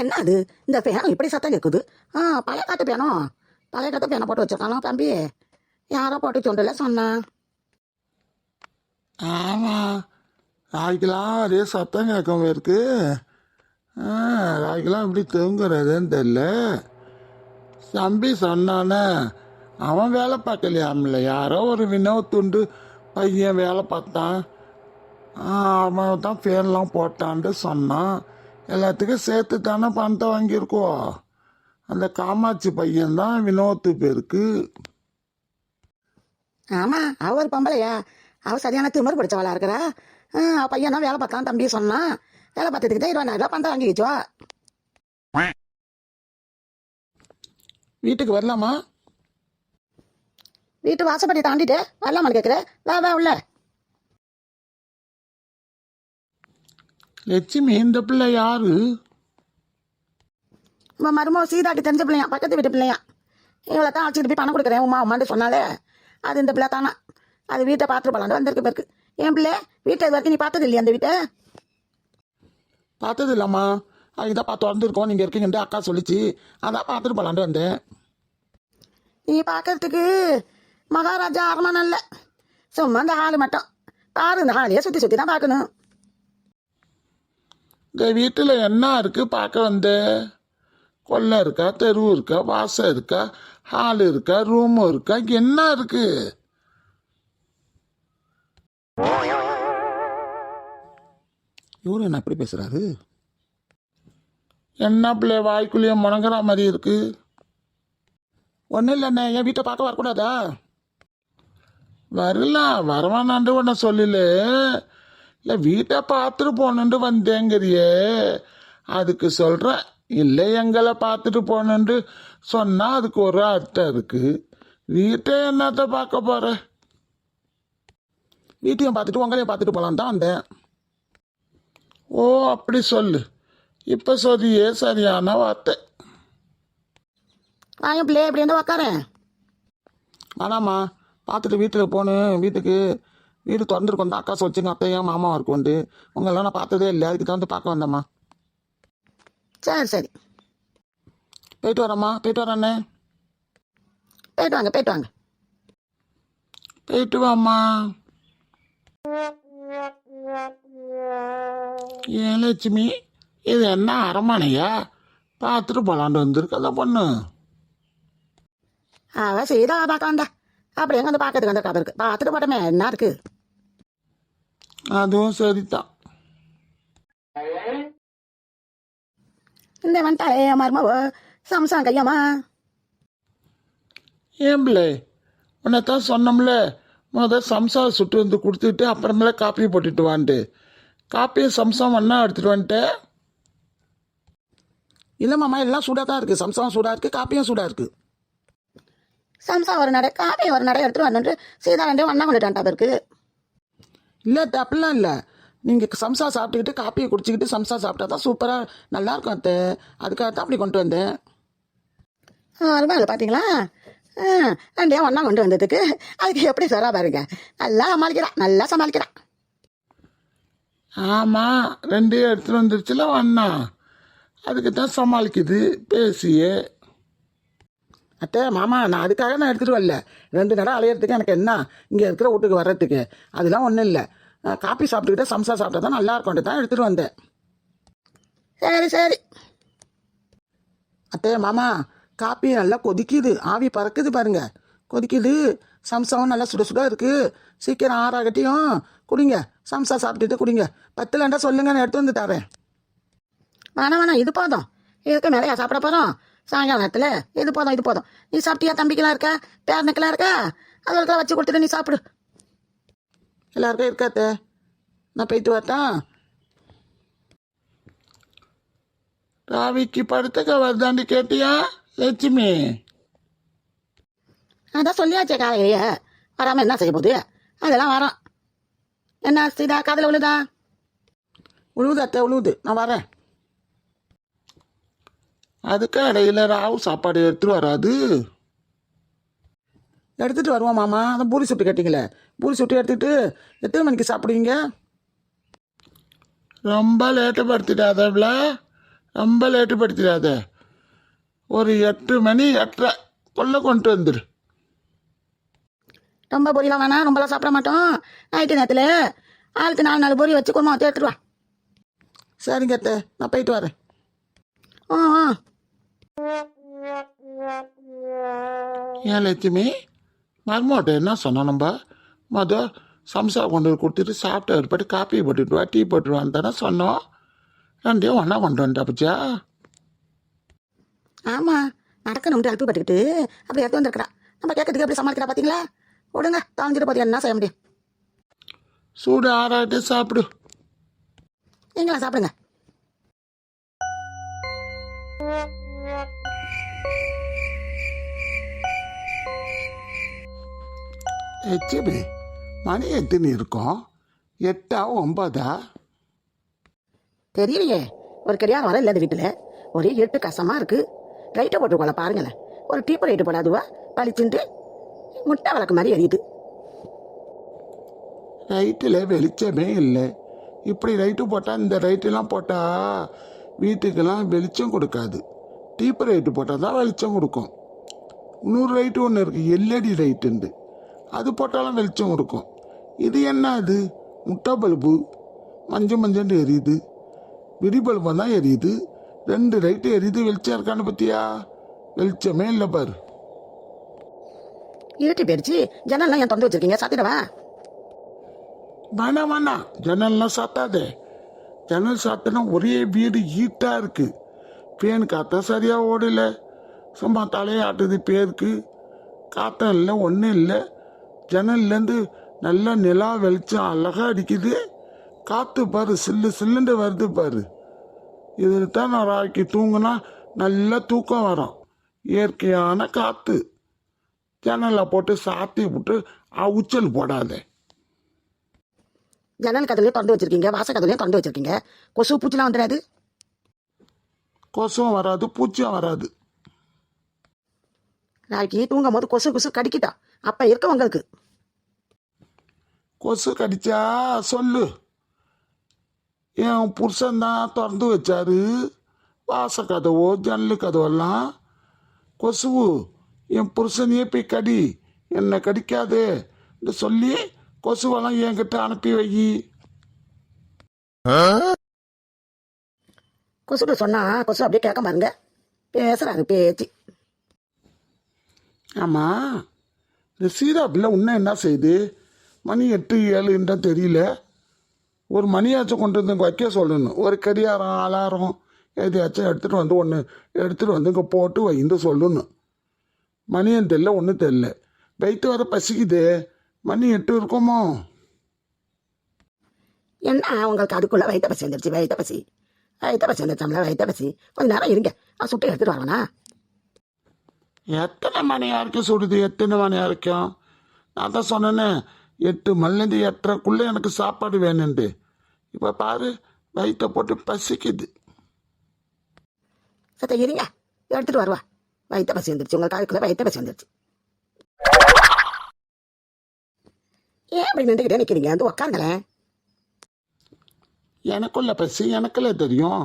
என்ன அது இந்த பேனம் இப்படி சத்தம் கேட்குது? பழைய காட்டு பேனம், பழைய காட்டு பேனை போட்டு வச்சிருக்கானோ தம்பி. யாரோ போட்டு சொண்டல சொன்னா. ஆமாம், ராய்க்கெல்லாம் அதே சத்தம் கேட்காம இருக்கு. ராய்க்கெல்லாம் எப்படி தூங்குறதுன்னு தெரியல. தம்பி சொன்னானே, அவன் வேலை பார்க்கலையாமல, யாரோ ஒரு வினோத்துண்டு பையன் வேலை பார்த்தான். அவன் தான் ஃபேன்லாம் போட்டான்ட்டு சொன்னான். எல்லாத்துக்கும் சேர்த்து தானே பணத்தை வாங்கியிருக்கோம். அந்த காமாட்சி பையன்தான் வினோத்து பேருக்கு. ஆமா, அவ ஒரு பொம்பளையா? அவ சரியான திமிரு பிடிச்சவளா இருக்கிறா. அவ பையன் தான் வேலை பார்த்தான் தம்பி சொன்னான். வேலை பார்த்ததுக்கு தான் 20,000 பணத்தை வாங்கிக்கிச்சோ. வீட்டுக்கு வரலாமா? வீட்டு வாசப்படி தாண்டிட்டு வரலாமான்னு கேட்குறேன். வா உள்ள. லட்சுமி, இந்த பிள்ளை யாரு? உன் மருமோ சீதாட்டி தெரிஞ்ச பிள்ளையா, பக்கத்து வீட்டு பிள்ளையா. இவளை தான் அழைச்சிட்டு போய் பணம் கொடுக்குறேன் உமான்னு சொன்னாலே. அது இந்த பிள்ளை தானா. அது வீட்டை பார்த்துட்டு போலான்னு வந்திருக்கு பேருக்கு. என் பிள்ளை வீட்டை இது வரைக்கும் நீ பார்த்தது இல்லையா? அந்த வீட்டை பார்த்தது இல்லம்மா. அதுதான் பார்த்து வந்துருக்கோம், நீங்கள் இருக்கீங்கன்ட்டு அக்கா சொல்லிச்சு. அதான் பார்த்துட்டு போலான்ட்டு வந்தேன். நீ பார்க்கறதுக்கு மகாராஜா அரண்மனை இல்லை, சும்மா இந்த ஹாலு மட்டும் பாரு. இந்த ஹாலையே சுற்றி சுற்றி தான் பார்க்கணும். இந்த வீட்டில் என்ன இருக்கு பார்க்க வந்த? கொல்லை இருக்கா, தெரு இருக்கா, வாசல் இருக்கா, ஹால் இருக்கா, ரூமும் இருக்கா, என்ன இருக்கு? இவரு என்ன அப்படி பேசுறாரு? என்ன பிள்ளை வாய்க்குள்ளேயே முணங்குற மாதிரி இருக்கு? ஒன்றும் இல்லைண்ணே, என் வீட்டை பார்க்க வரக்கூடாதா? வரலாம், வரவானாண்டு ஒன்ன சொல்லல. இல்லை, வீட்டை பார்த்துட்டு போகணுன்ட்டு வந்தேங்கிறியே, அதுக்கு சொல்கிறேன். இல்லை, எங்களை பார்த்துட்டு போகணுன்ட்டு சொன்னால் அதுக்கு ஒரு அர்த்தம் இருக்குது. வீட்டை என்னத்தை பார்க்க போகிற? வீட்டையும் பார்த்துட்டு உங்களையும் பார்த்துட்டு போகலான் தான் வந்தேன். ஓ, அப்படி சொல்லு. இப்போ சொல்லியே சரியான வார்த்தை. நான் என் பிள்ளைய எப்படி வந்து உக்காரேன். வேணாம்மா, பார்த்துட்டு வீட்டில் போகணும். வீட்டுக்கு வீடு திறந்துருக்கோம் தான் அக்கா சொல்லிச்சுங்க. அத்தையும் மாமாவும் இருக்கும்ண்டு. உங்களெல்லாம் நான் பார்த்ததே இல்லை, அதுக்கு தான் வந்து பார்க்க வந்தேம்மா. சரி போயிட்டு வரேம்மா. போயிட்டு வரேண்ணே. போயிட்டு வாங்க. போயிட்டு வாம்மா. ஏன் லட்சுமி, இது என்ன அரண்மனையா? பார்த்துட்டு போலான்னு வந்திருக்கு அந்த பொண்ணு. அவ சீதா பார்க்க வந்தா. அப்படி எங்க வந்து பார்க்கறதுக்கு வந்த கதை இருக்கு. பார்த்துட்டு போட்டோமே, என்ன இருக்கு? அதுவும் சரிதான். இந்த வந்துட்டாலே மருமவோ சம்சாங்க கையம்மா. ஏன் பிள்ளை, உன்னைத்தான் சொன்னோம்ல, சம்சாரம் சுட்டு வந்து கொடுத்துட்டு அப்புறமேல காப்பி போட்டுட்டு வான்ட்டு. காப்பியும் சம்சாரம் ஒன்றா எடுத்துகிட்டு வந்துட்டேன். இல்லை மாமா, எல்லாம் சூடாக தான் இருக்குது. சம்சாரம் சூடாக இருக்குது, காப்பியும் சூடாக இருக்குது. சம்சா ஒரு நடை, காப்பி ஒரு நடை எடுத்துகிட்டு வரணுன்ட்டு சீதா ரெண்டே ஒன்றா கொண்டுட்டான்ட்டா பேருக்கு. இல்லை, அப்படிலாம் இல்லை. நீங்கள் சம்சா சாப்பிட்டுக்கிட்டு காப்பியை குடிச்சிக்கிட்டு சம்சா சாப்பிட்டா தான் சூப்பராக நல்லாயிருக்கும் அத்தை. அதுக்காக தான் அப்படி கொண்டு வந்தேன். அருமையில பார்த்தீங்களா? ரெண்டையும் ஒன்றா கொண்டு வந்ததுக்கு அதுக்கு எப்படி சொல்கிறா பாருங்க. நல்லா சமாளிக்கிறான். ஆமாம், ரெண்டையும் எடுத்துகிட்டு வந்துருச்சுல ஒன்றா. அதுக்கு தான் சமாளிக்குது பேசியே. அத்தை மாமா, நான் அதுக்காக நான் எடுத்துகிட்டு வரல. 2 நடை அலையிறதுக்கு எனக்கு என்ன, இங்கே இருக்கிற வீட்டுக்கு வர்றதுக்கு அதெல்லாம் ஒன்றும் இல்லை. காப்பி சாப்பிட்டுக்கிட்டே சம்சா சாப்பிட்டா தான் நல்லா இருக்கும்ட்டு தான் எடுத்துகிட்டு வந்தேன். சரி அத்தை மாமா, காப்பி நல்லா கொதிக்குது, ஆவி பறக்குது பாருங்க. கொதிக்குது, சம்சாவும் நல்லா சுட சுட இருக்குது. சீக்கிரம் ஆறாகட்டியும் குடிங்க. சம்சா சாப்பிட்டுட்டு குடிங்க. 10 லண்டா சொல்லுங்க, நான் எடுத்து வந்து தரேன். வேணாம், இது போதும். இதுக்கு மேலேயா சாப்பிட போகிறோம்? சாயங்காலம் நேரத்தில் இது போதும். நீ சாப்பிட்டியா? தம்பிக்கெல்லாம் இருக்கா, பேரனுக்கெல்லாம் இருக்கா? அதெல்லாம் வச்சு கொடுத்துட்டு நீ சாப்பிடு. எல்லாருக்கும் இருக்காத்த. நான் போயிட்டு வரட்டேன். ராவிக்கு படுத்துக்க வருதாண்டி கேட்டியா லட்சுமி? அதான் சொல்லியாச்சே காலையிலேயே. வராமல் என்ன செய்ய போகுது? அதெல்லாம் வரோம். என்ன சீதா, காதில் விழுதா? உழுவுது அத்தை, உழுவுது. நான் வரேன். அதுக்கு இடையில ராவு சாப்பாடு எடுத்துட்டு வராது. எடுத்துகிட்டு வருவோம் மாமா. அதான் பூரி சுட்டு கேட்டிங்களே, பூரி சுட்டு எடுத்துகிட்டு எத்தனை மணிக்கு சாப்பிடுவீங்க? ரொம்ப லேட்டு படுத்திடாதவள, ரொம்ப லேட்டு படுத்திடாத. ஒரு 8 மணி 8:30 கொள்ள கொண்டு வந்துடு. ரொம்ப பொரியலாம் வேணாம், ரொம்பலாம் சாப்பிட மாட்டோம். நைட்டு நேரத்தில் ஆளுக்கு 4 பொரி வச்சு குருமா வச்சு எடுத்துட்டு வா. சரிங்க அத்தை, நான் போயிட்டு வரேன். ஆ ஆ. ஏன் லட்சுமி, மருமோட்ட என்ன சொன்னோம் நம்ம? சம்சா கொண்டு போய் கொடுத்துட்டு சாப்பிட்டு ஏற்பாடு காப்பி போட்டுட்டு வா, டீ போட்டுருவான்னு தானே சொன்னோம். ரெண்டையும் ஒன்றா கொண்டு வந்துட்டா பச்சியா? ஆமாம், நடக்கணும்ட்டு அழுப்பு பட்டுக்கிட்டு அப்படி எடுத்து வந்துருக்கிறா. நம்ம கேட்கறதுக்கு எப்படி சமாளிக்கிறா பார்த்தீங்களா? விடுங்க, தாழ்ந்துட்டு போது என்ன செய்ய முடியும்? சூடு ஆறாட்டு சாப்பிடு. நீங்களா சாப்பிடுங்க. லட்சுமி, மணி எத்தனை இருக்கும்? 8 9? தெரியலையே, ஒரு கிடையாது வர இல்லை இந்த வீட்டில். ஒரே இருட்டு கஷ்டமாக இருக்குது. லைட்டை போட்டுருக்கோல பாருங்களேன். ஒரு டீப்பு லைட்டு போடாதுவா பளிச்சுட்டு முட்டை வளர்க்க மாதிரி எரியுது. லைட்டில் வெளிச்சமே இல்லை. இப்படி லைட்டு போட்டால், இந்த லைட்டெல்லாம் போட்டால் வீட்டுக்கெல்லாம் வெளிச்சம் கொடுக்காது. டீப்பு லைட்டு போட்டால் தான் வெளிச்சம் கொடுக்கும். இன்னொரு லைட்டு ஒன்று இருக்குது, எல்இடி லைட்டுண்டு, அது போட்டாலும் வெளிச்சம் கொடுக்கும். இது என்ன? அது முட்டை பல்பு மஞ்சள் மஞ்சள் எரியுது. விடி பல்பு தான் எரியுது. 2 லைட்டு எரியுது. வெளிச்சம் இருக்கான்னு பத்தியா? வெளிச்சமே இல்லை பாரு. இருட்டி போயிடுச்சு. ஜன்னல்லாம் ஏன் திறந்து வச்சிருக்கீங்க? சாத்திடவா? வேணாம், ஜன்னல்லாம் சாத்தாதே. ஜன்னல் சாத்தினா ஒரே வீடு ஹீட்டாக இருக்கு. பேன் காத்தா சரியாக ஓடல. சும்மா தலையை ஆட்டுது பேருக்கு. காத்தம் இல்லை, ஒன்றும் இல்லை. ஜன்னல்லேருந்து நல்லா நிலா வெளிச்சம் அழகாக அடிக்குது. காற்று பாரு, சில்லு சில்லுண்டு வருது பாரு. இதில் தான் நான் ராய்க்கு தூங்குனா நல்லா தூக்கம் வரும். இயற்கையான காற்று. ஜன்னலை போட்டு சாத்தி விட்டு உச்சல் போடாத. ஜன்னல் கதவுலையும் திறந்து வச்சிருக்கீங்க, வாச கதவுலையும் திறந்து வச்சிருக்கீங்க. கொசு பூச்சிலாம் வந்துடாது? கொசுவும் வராது, பூச்சியும் வராது. நாளைக்கு தூங்கும் போது கொசு கொசு கடிக்கிட்டா அப்போ இருக்க உங்களுக்கு. கொசு கடிச்சா சொல்லு. என் புருஷன்தான் திறந்து வச்சாரு வாச கதவோ ஜன்னல் கதவெல்லாம். கொசுவு என் புருஷனையே போய் கடி, என்னை கடிக்காதே என்று சொல்லி கொசுவெல்லாம் என்கிட்ட அனுப்பி வை. கொசுட்டு சொன்னா கொசு அப்படியே கேட்க பாருங்க, பேசுறாரு பேச்சு. ஆமாம், இந்த சீராப்பில் இன்னும் என்ன செய்யுது? மணி 8 7 தெரியல. ஒரு மணியாச்சும் கொண்டு வந்து வைக்க சொல்லணும். ஒரு கடியாரம் அலாரம் எதையாச்சும் எடுத்துகிட்டு வந்து இங்கே போட்டு வைந்து சொல்லணும். மணியும் தெரியல, ஒன்றும் தெரியல. வயிற்று வர பசிக்குது. மணி 8 இருக்குமோ? என்ன உங்களுக்கு அதுக்குள்ள வயிற்ற பசி வந்துருச்சு? வயிற்ற பசி வந்துருச்சாம்ல, வயிற்ற பசி. கொஞ்ச நேரம் இருங்க, நான் சுட்டு எடுத்துட்டு வரவேனா? எத்தனை மணி வரைக்கும் சுடுது? எத்தனை மணி வரைக்கும்? நான் தான் சொன்னேன்னு 8 மணிலேருந்து 8:30 எனக்கு சாப்பாடு வேணுண்டு. இப்போ பாரு, வயிற்ற போட்டு பசிக்குது. சத்த இருங்க, எடுத்துட்டு வருவா. வயிற்ற பசி வந்துருச்சு உங்களுக்கு, அதுக்குள்ள வயிற்ற பசி வந்துருச்சு. ஏன் அப்படி நின்றுக்கிட்டே நிற்கிறீங்க? வந்து உக்காருங்களேன். எனக்குள்ள பசி எனக்குள்ள தெரியும்.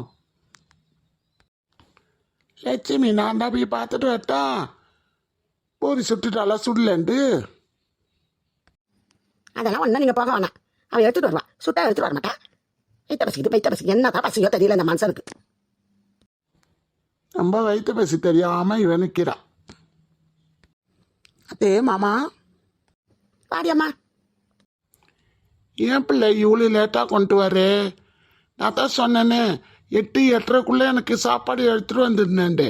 லட்சுமி, நான் தான் போய் பார்த்துட்டு வரட்டா? பூரி சுட்டுட்டாலா சுடலண்டு? அதெல்லாம் ஒன்றும் நீங்கள் போக வேணாம், அவன் எடுத்துட்டு வருவா. சுட்டா எடுத்துட்டு வர மாட்டா. வயிற்ற பசி என்ன தான் பசியோ தெரியல இந்த மனுஷனுக்கு. நம்ம வயிற்று பசி தெரியாம இவன் நிற்கிறான். அதே மாமா பாடியம்மா. ஏன் பிள்ளை இவ்வளோ லேட்டாக கொண்டு வரே? நான் தான் சொன்னேனே 8 8:30 எனக்கு சாப்பாடு எடுத்துட்டு வந்துருந்தேன்டே.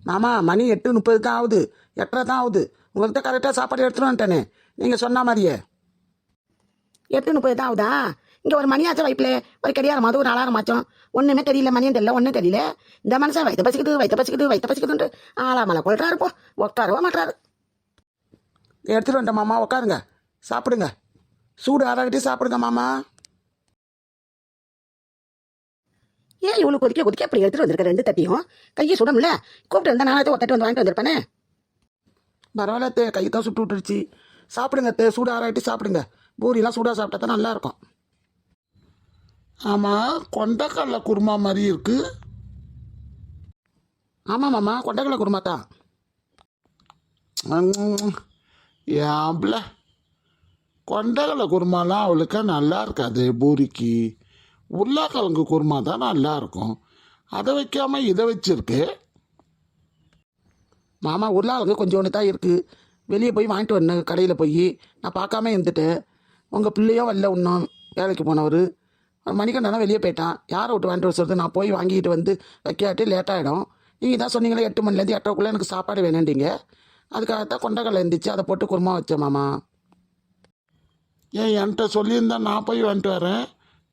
மாமா மணி 8:30 தான் ஆகுது, 8:30 தான் ஆகுது. உங்கள்கிட்ட கரெக்டாக சாப்பாடு எடுத்துட்டு வந்துட்டேனே நீங்கள் சொன்ன மாதிரியே. 8:30 தான் ஆகுதா? இங்கே ஒரு மணியாச்சும் வைப்பில் ஒரு கடியாரம் அது ஒரு அலாரமாச்சும் ஒன்றுமே தெரியல. மணியும் தெரியல, ஒன்றும் தெரியல. இந்த மனுஷன் வயிற்று பசிக்குதுன்ட்டு ஆளாமலை கொள்றாரு. போ, உட்காரவோ மாட்டாரு. எடுத்துட்டு வந்துட்டேன் மாமா, உட்காருங்க, சாப்பிடுங்க. சூடு ஆறாகட்டி சாப்பிடுங்க மாமா. ஏன் இவ்வளோ கொதிக்க அப்படி எடுத்துட்டு வந்திருக்க? 2 தட்டியும் கையை சுடமுல்ல. கூப்பிட்டு வந்தா நானே ஒரு தட்டி வந்து வாங்கிட்டு வந்திருப்பேனே. பரவாயில்ல, கை தான் சுட்டு விட்டுருச்சு. சாப்பிடுங்க, சூடு ஆறாகட்டி சாப்பிடுங்க. பூரிலாம் சூடாக சாப்பிட்டா தான் நல்லா இருக்கும். ஆமாம், கொண்டக்கடலை குருமா மாதிரி இருக்கு. ஆமாம் மாமா, கொண்டக்கடலை குருமா தான். ஏன்ல கொண்டக்கடலை குருமாலாம் அவளுக்கு நல்லா இருக்காது. பூரிக்கு உருளைக்கிழங்கு குருமா தான் நல்லா இருக்கும். அதை வைக்காம இதை வச்சிருக்கு. மாமா உருளாளுக்கு கொஞ்சோண்டு தான் இருக்குது. வெளியே போய் வாங்கிட்டு வரணும் கடையில் போய். நான் பார்க்காம இருந்துட்டேன். உங்கள் பிள்ளையும் வரல இன்னும், வேலைக்கு போனவர். மணிக்கண்டனா வெளியே போயிட்டான். யாரை விட்டு வாங்கிட்டு வர சொல்கிறது? நான் போய் வாங்கிட்டு வந்து வைக்காட்டி லேட்டாகிடும். நீங்கள் தான் சொன்னீங்களே 8 மணிலேருந்து 8:00க்குள்ளே எனக்கு சாப்பாடு வேணுன்றீங்க. அதுக்காகத்தான் கொண்டக்கடலை இருந்துச்சு, அதை போட்டு குருமா வச்சேன் மாமா. ஏன் என்கிட்ட சொல்லியிருந்தா நான் போய் வந்துட்டு வரேன்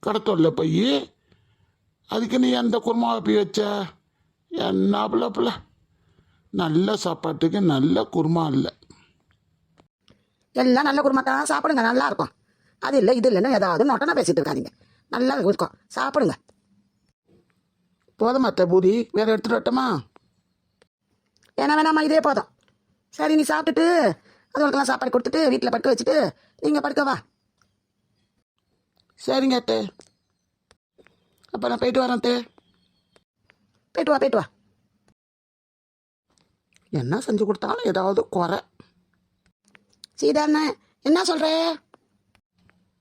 கடத்தொல்ல போய். அதுக்கு நீ எந்த குருமாவை போய் வச்ச? என்ன பிள்ளை நல்ல சாப்பாட்டுக்கு நல்ல குருமா இல்லை. எல்லாம் நல்ல குருமா தான், சாப்பிடுங்க, நல்லா இருக்கும். அது இல்லை இது இல்லைன்னு ஏதாவது நொட்டனா பேசிட்டு இருக்காதீங்க. நல்லா இருக்கும், சாப்பிடுங்க. போதும் அத்தை பூரி, வேறு எடுத்துகிட்டு வரட்டுமா? வேணாமா, இதே போதும். சரி, நீ சாப்பிட்டுட்டு அதுகளுக்கெல்லாம் சாப்பாடு கொடுத்துட்டு வீட்டில் படுக்க வச்சுட்டு நீங்கள் படுக்க வா. சரிங்க அத்தை, அப்போ நான் போயிட்டு வரேன் அத்தை. போயிட்டு வா. என்ன செஞ்சு கொடுத்தாலும் ஏதாவது குறை. சீதாண்ணே, என்ன சொல்கிற?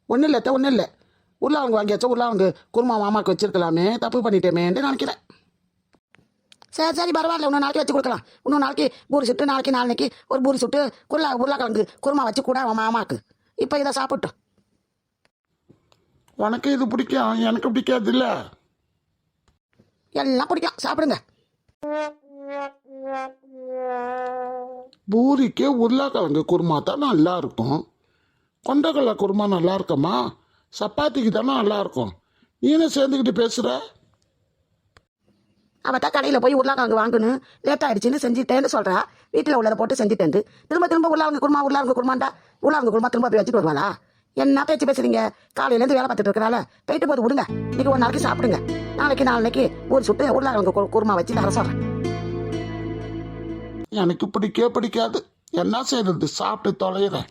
ஒன்றும் இல்லை அத்தை, ஒன்றும் இல்லை. உருளைக்கிழங்கு வாங்கியாச்சும் உருளைக்கிழங்கு குருமா மாமாவுக்கு வச்சிருக்கலாமே, தப்பு பண்ணிட்டேமேன்னு நினைக்கிறேன். சரி பரவாயில்ல, இன்னும் நாளைக்கு வச்சு கொடுக்கலாம். இன்னும் நாளைக்கு பூரி சுட்டு, நாளைக்கு ஒரு பூரி சுட்டு உருளைக்கிழங்கு குருமா வச்சு கூட அவன் மாமாவுக்கு. இப்போ இதை சாப்பிட்டோம். உனக்கு இது பிடிக்கும், எனக்கு பிடிக்காது இல்லை. எல்லாம் பிடிக்கும், சாப்பிடுங்க. பூரிக்கு உருளைக்கிழங்கு குருமா தான் நல்லா இருக்கும். கொண்டக்கடலை குருமா நல்லா இருக்குமா? சப்பாத்திக்கு தானே நல்லா இருக்கும். நீனே சேர்ந்துக்கிட்டு பேசுகிற. அவட்ட கடையில் போய் உருளைக்கிழங்கு வாங்கணும், லேட் ஆகிடுச்சின்னு செஞ்சுட்டேன்னு சொல்கிறா. வீட்டில் உள்ளதை போட்டு செஞ்சுட்டேன்ட்டு திரும்ப உருளைக்கிழங்கு குருமாண்டா உருளைக்கிழங்கு குருமா திரும்ப போய் வச்சுட்டு வருவாளா? என்ன பேச்சு பேசுறீங்க? காலையிலேருந்து வேலை பார்த்துட்டு இருக்கிறாள். போயிட்டு போது விடுங்க. இன்னைக்கு ஒரு நாளைக்கு சாப்பிடுங்க. நாளைக்கு ஊர் சுட்டு உருளைக்கிழங்கு குருமா வச்சு தர சொல்கிறேன். எனக்கு பிடிக்காது. என்ன செய்யறது? சாப்பிட்டு தொலைகிறேன்.